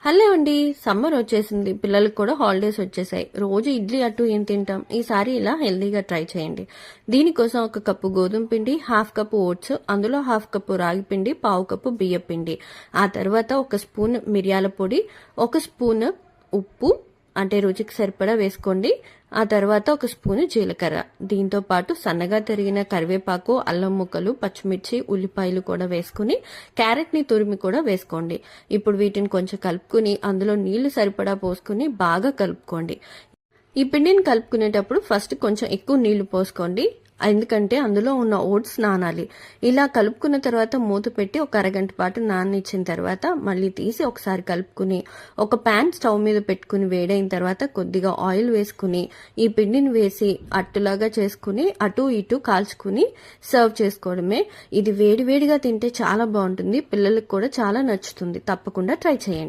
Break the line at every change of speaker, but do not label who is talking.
Hello అండి, summer వచ్చేసింది. పిల్లలకు కూడా హాలిడేస్ వచ్చేసాయి. రోజు ఇడ్లీ అట్టు ఏం తింటాం, ఈసారి ఇలా హెల్దీగా ట్రై చేయండి. దీనికోసం 1 కప్పు గోధుమ పిండి, 1/2 కప్పు ఓట్స్, అందులో 1/2 కప్పు రాగి పిండి, 1/4 కప్పు బియ్య పిండి, ఆ తర్వాత 1 స్పూన్ మిరియాల పొడి, 1 స్పూన్ ఉప్పు అంటే రుచికి సరిపడా వేసుకోండి. ఆ తర్వాత 1 స్పూను జీలకర్ర, దీంతో పాటు సన్నగా తరిగిన కరివేపాకు, అల్లం ముక్కలు, పచ్చిమిర్చి, ఉల్లిపాయలు కూడా వేసుకుని క్యారెట్ ని తురిమి కూడా వేసుకోండి. ఇప్పుడు వీటిని కొంచెం కలుపుకుని అందులో నీళ్లు సరిపడా పోసుకుని బాగా కలుపుకోండి. ఈ పిండిని కలుపుకునేటప్పుడు ఫస్ట్ కొంచెం ఎక్కువ నీళ్లు పోసుకోండి, ఎందుకంటే అందులో ఉన్న ఓట్స్ నానాలి. ఇలా కలుపుకున్న తర్వాత మూత పెట్టి 1 అరగంట పాటు నాననిచ్చిన తర్వాత మళ్ళీ తీసి ఒకసారి కలుపుకుని ఒక ప్యాన్ స్టవ్ మీద పెట్టుకుని వేడైన తర్వాత కొద్దిగా ఆయిల్ వేసుకుని ఈ పిండిని వేసి అట్టులాగా చేసుకుని అటు ఇటు కాల్చుకుని సర్వ్ చేసుకోవడమే. ఇది వేడివేడిగా తింటే చాలా బాగుంటుంది, పిల్లలకు కూడా చాలా నచ్చుతుంది. తప్పకుండా ట్రై చేయండి.